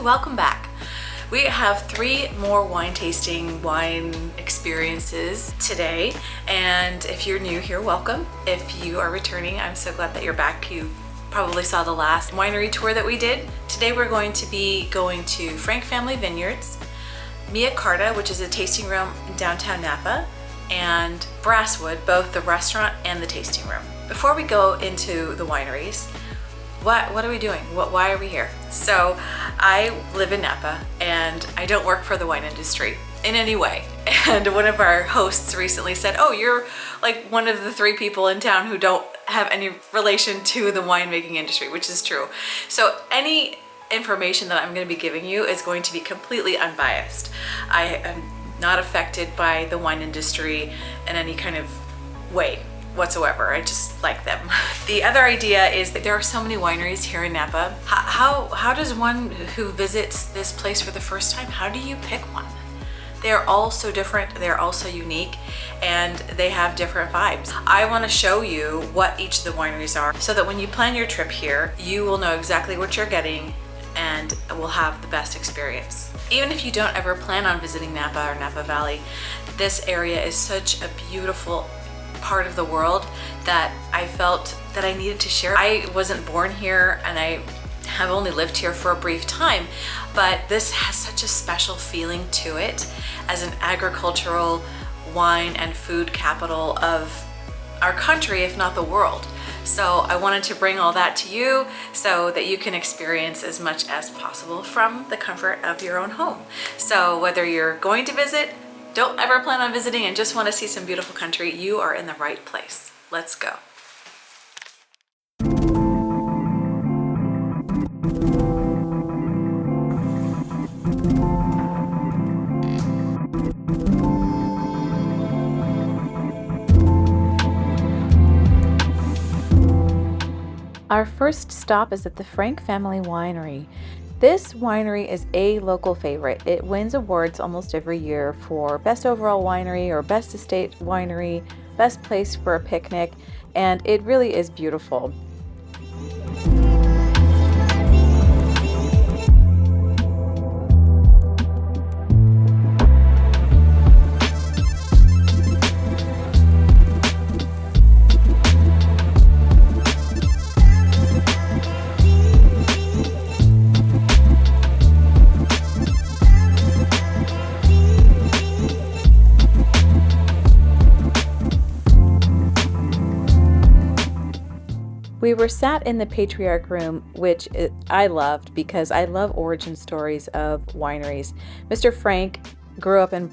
welcome back. We have 3 more wine tasting, wine experiences today, and if you're new here, welcome. If you are returning, I'm so glad that you're back. You probably saw the last winery tour that we did. Today we're going to be going to Frank Family Vineyards, Mia Carta, which is a tasting room in downtown Napa, and Brasswood, both the restaurant and the tasting room. Before we go into the wineries, what are we doing? Why are we here? So I live in Napa and I don't work for the wine industry in any way. And one of our hosts recently said, oh, you're like one of the 3 people in town who don't have any relation to the winemaking industry, which is true. So any information that I'm going to be giving you is going to be completely unbiased. I am not affected by the wine industry in any kind of way whatsoever. I just like them. The other idea is that there are so many wineries here in Napa. How does one who visits this place for the first time, how do you pick one? They're all so different, they're all so unique, and they have different vibes. I want to show you what each of the wineries are so that when you plan your trip here, you will know exactly what you're getting and will have the best experience. Even if you don't ever plan on visiting Napa or Napa Valley, this area is such a beautiful part of the world that I felt that I needed to share. I wasn't born here and I have only lived here for a brief time, but this has such a special feeling to it as an agricultural wine and food capital of our country, if not the world. So I wanted to bring all that to you so that you can experience as much as possible from the comfort of your own home. So whether you're going to visit, don't ever plan on visiting, and just want to see some beautiful country, you are in the right place. Let's go. Our first stop is at the Frank Family Winery. This winery is a local favorite. It wins awards almost every year for Best Overall Winery or Best Estate Winery, Best Place for a Picnic, and it really is beautiful. We were sat in the Patriarch Room, which I loved because I love origin stories of wineries. Mr. Frank grew up in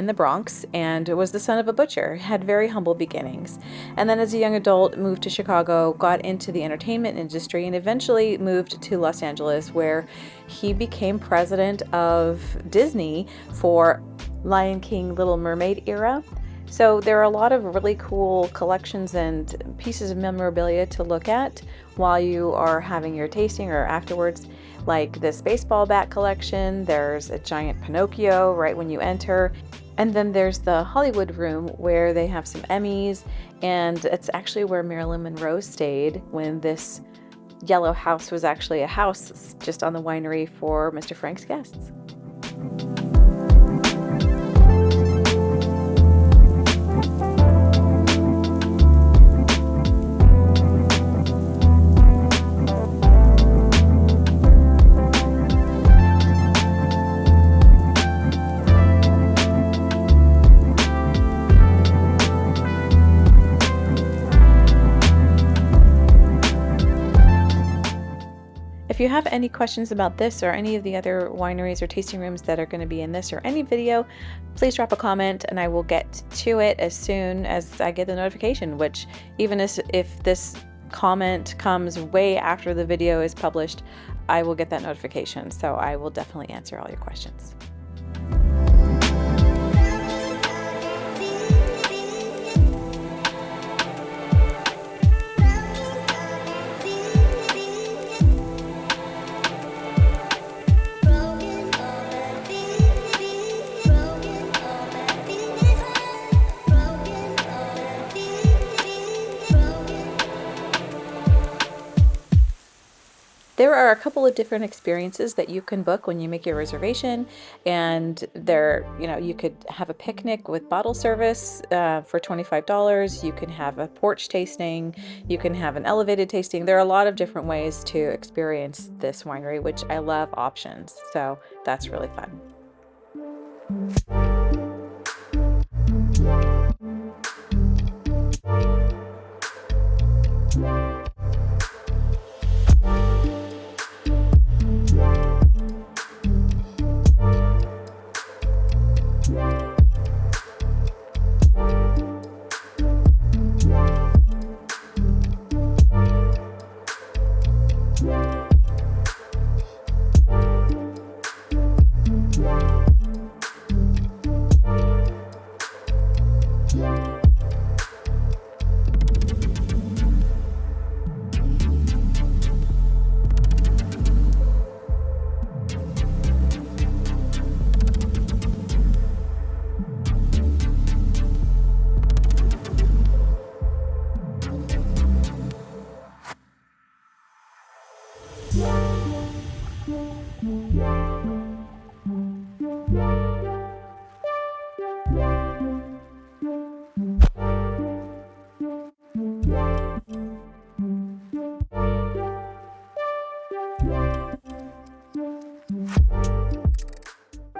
the Bronx and was the son of a butcher, had very humble beginnings. And then as a young adult, moved to Chicago, got into the entertainment industry, and eventually moved to Los Angeles, where he became president of Disney for Lion King, Little Mermaid era. So there are a lot of really cool collections and pieces of memorabilia to look at while you are having your tasting or afterwards, like this baseball bat collection. There's a giant Pinocchio right when you enter. And then there's the Hollywood room where they have some Emmys, and it's actually where Marilyn Monroe stayed when this yellow house was actually a house just on the winery for Mr. Frank's guests. If you have any questions about this or any of the other wineries or tasting rooms that are going to be in this or any video, please drop a comment and I will get to it as soon as I get the notification, which even if this comment comes way after the video is published, I will get that notification. So I will definitely answer all your questions. There are a couple of different experiences that you can book when you make your reservation, and you could have a picnic with bottle service for $25. You can have a porch tasting. You can have an elevated tasting. There are a lot of different ways to experience this winery, which I love options. So that's really fun.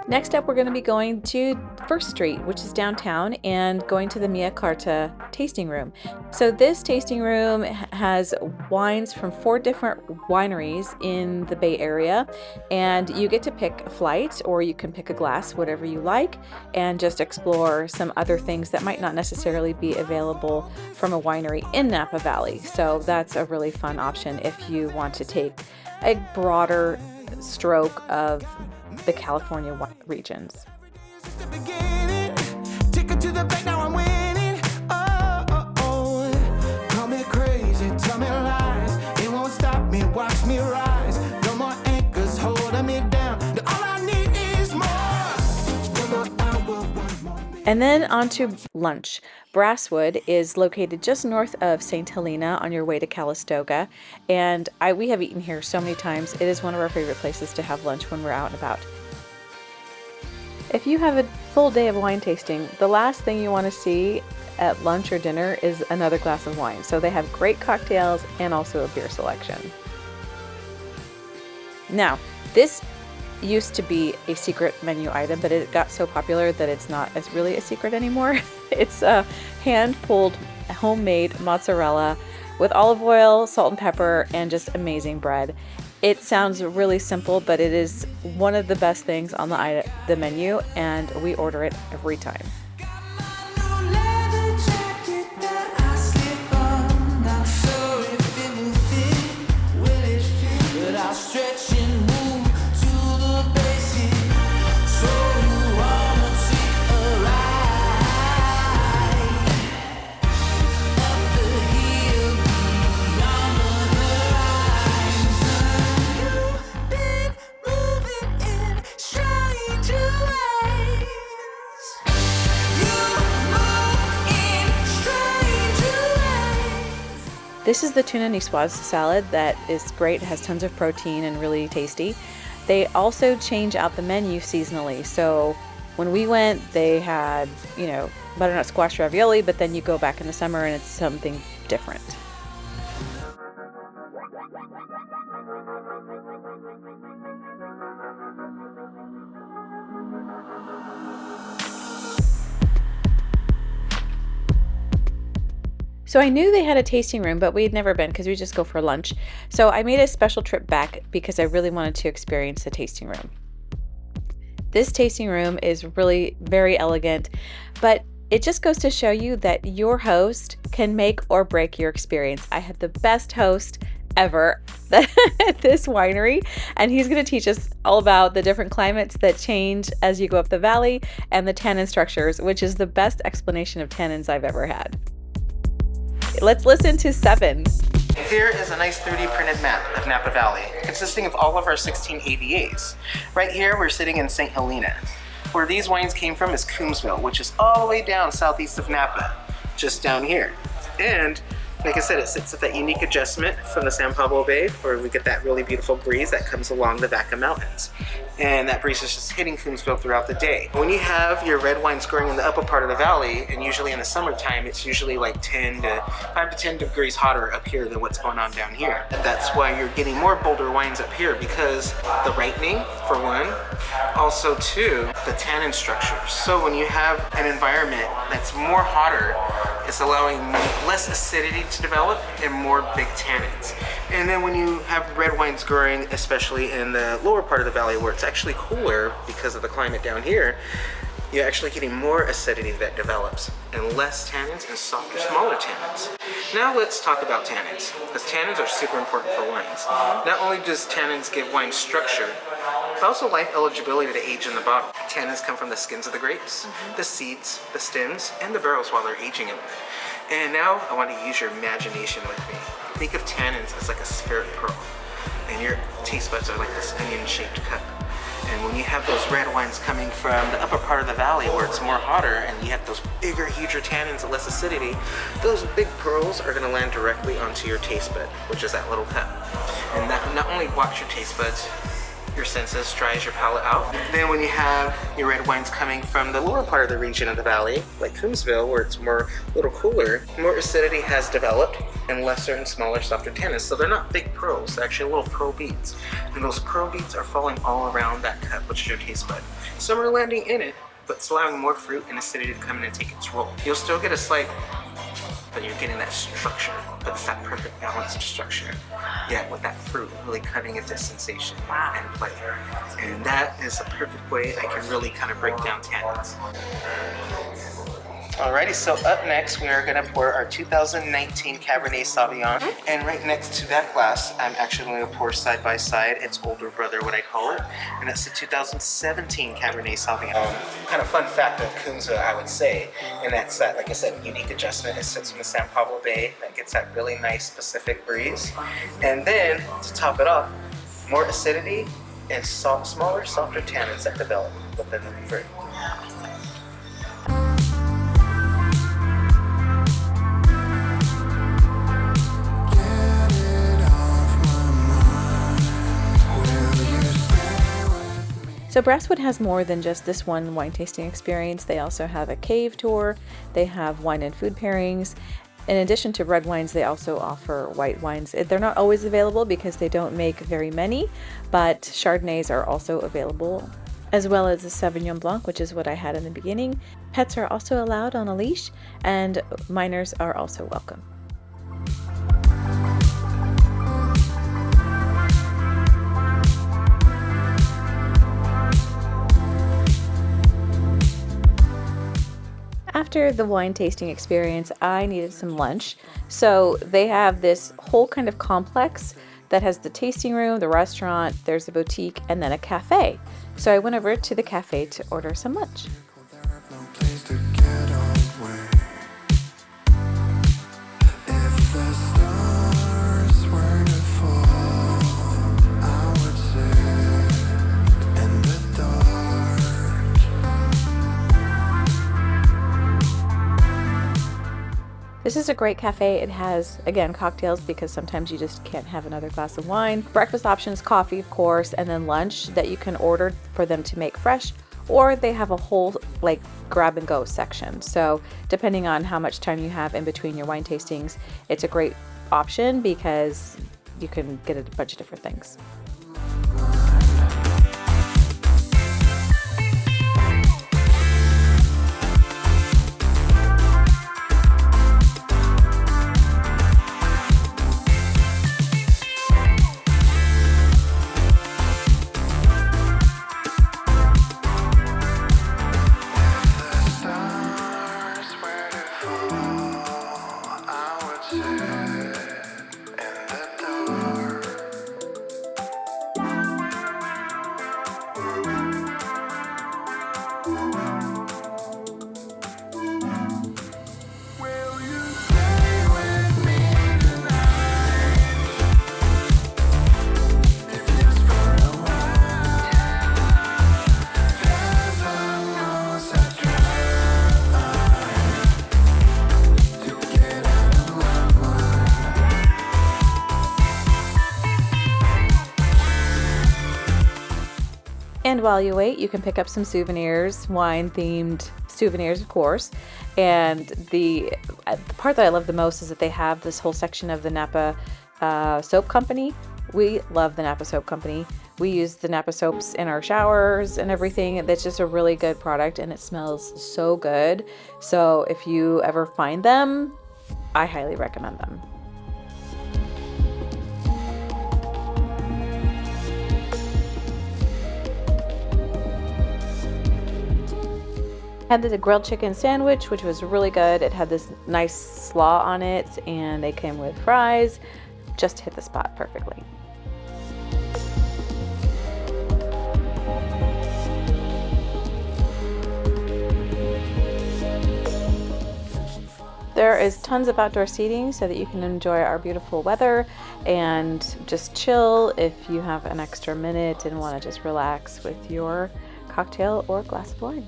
Next up, we're going to be going to First Street, which is downtown, and going to the Mia Carta Tasting Room. So this tasting room has wines from 4 different wineries in the Bay Area, and you get to pick a flight, or you can pick a glass, whatever you like, and just explore some other things that might not necessarily be available from a winery in Napa Valley. So that's a really fun option if you want to take a broader stroke of the California regions. And then on to lunch. Brasswood is located just north of St. Helena on your way to Calistoga, and we have eaten here so many times. It is one of our favorite places to have lunch when we're out and about. If you have a full day of wine tasting, the last thing you want to see at lunch or dinner is another glass of wine. So they have great cocktails and also a beer selection. Now, this used to be a secret menu item, but it got so popular that it's not as really a secret anymore. It's a hand-pulled homemade mozzarella with olive oil, salt and pepper, and just amazing bread. It sounds really simple, but it is one of the best things on the menu, and we order it every time. This is the tuna niçoise salad that is great. It has tons of protein and really tasty. They also change out the menu seasonally. So when we went, they had, butternut squash ravioli, but then you go back in the summer and it's something different. So I knew they had a tasting room, but we had never been because we just go for lunch. So I made a special trip back because I really wanted to experience the tasting room. This tasting room is really very elegant, but it just goes to show you that your host can make or break your experience. I had the best host ever at this winery, and he's going to teach us all about the different climates that change as you go up the valley and the tannin structures, which is the best explanation of tannins I've ever had. Let's listen to 7. Here is a nice 3D printed map of Napa Valley, consisting of all of our 16 AVAs. Right here, we're sitting in St. Helena. Where these wines came from is Coombsville, which is all the way down southeast of Napa, just down here. And Like I said, it sits at that unique adjustment from the San Pablo Bay where we get that really beautiful breeze that comes along the Vaca Mountains. And that breeze is just hitting Coombsville throughout the day. When you have your red wines growing in the upper part of the valley, and usually in the summertime, it's usually like 5 to 10 degrees hotter up here than what's going on down here. And that's why you're getting more bolder wines up here, because the ripening, for one, also two, the tannin structure. So when you have an environment that's more hotter, it's allowing less acidity to develop and more big tannins. And then when you have red wines growing, especially in the lower part of the valley where it's actually cooler because of the climate down here, you're actually getting more acidity that develops and less tannins and softer, smaller tannins. Now let's talk about tannins, because tannins are super important for wines. Not only does tannins give wine structure, but also life eligibility to age in the bottle. Tannins come from the skins of the grapes, the seeds, the stems, and the barrels while they're aging in them. And now I want to use your imagination with me. Think of tannins as like a spheric pearl, and your taste buds are like this onion-shaped cup. And when you have those red wines coming from the upper part of the valley where it's more hotter and you have those bigger, huger tannins and less acidity, those big pearls are going to land directly onto your taste bud, which is that little cup. And that not only blocks your taste buds, your senses, dries your palate out. Then when you have your red wines coming from the lower part of the region of the valley, like Coombsville, where it's a little cooler, more acidity has developed and lesser and smaller, softer tannins. So they're not big pearls, they're actually little pearl beads. And those pearl beads are falling all around that cup, which is your taste bud. Some are landing in it, but it's allowing more fruit and acidity to come in and take its role. You'll still get a slight, but you're getting that structure, but it's that perfect balance of structure. Yet with that fruit really cutting into sensation and flavor. And that is a perfect way I can really kind of break down tannins. Alrighty, so up next we are going to pour our 2019 Cabernet Sauvignon. And right next to that glass, I'm actually going to pour side by side its older brother, what I call it. And that's the 2017 Cabernet Sauvignon. Kind of fun fact of Coombsville, I would say. And that's that, like I said, unique adjustment. It sits in the San Pablo Bay. That gets that really nice Pacific breeze. And then, to top it off, more acidity and smaller, softer tannins that develop within the fruit. So Brasswood has more than just this one wine tasting experience. They also have a cave tour. They have wine and food pairings. In addition to red wines, they also offer white wines. They're not always available because they don't make very many, but Chardonnays are also available, as well as the Sauvignon Blanc, which is what I had in the beginning. Pets are also allowed on a leash, and minors are also welcome. After the wine tasting experience, I needed some lunch. So they have this whole kind of complex that has the tasting room, the restaurant, there's a boutique, and then a cafe. So I went over to the cafe to order some lunch. This is a great cafe. It has, again, cocktails because sometimes you just can't have another glass of wine. Breakfast options, coffee, of course, and then lunch that you can order for them to make fresh, or they have a whole like grab and go section. So depending on how much time you have in between your wine tastings, it's a great option because you can get a bunch of different things. And while you wait, you can pick up some souvenirs, wine-themed souvenirs, of course. And the part that I love the most is that they have this whole section of the Napa Soap Company. We love the Napa Soap Company. We use the Napa soaps in our showers and everything. That's just a really good product, and it smells so good. So if you ever find them, I highly recommend them. Had the grilled chicken sandwich, which was really good. It had this nice slaw on it, and they came with fries. Just hit the spot perfectly. There is tons of outdoor seating so that you can enjoy our beautiful weather and just chill if you have an extra minute and want to just relax with your cocktail or glass of wine.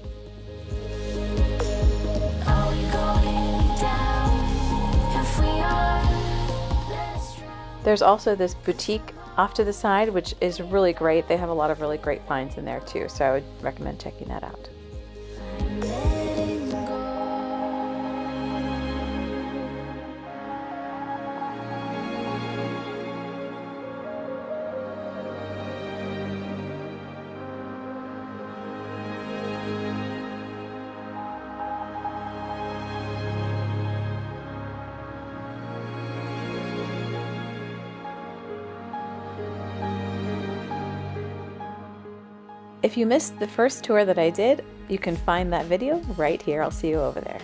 There's also this boutique off to the side, which is really great. They have a lot of really great finds in there too, so I would recommend checking that out. If you missed the first tour that I did, you can find that video right here. I'll see you over there.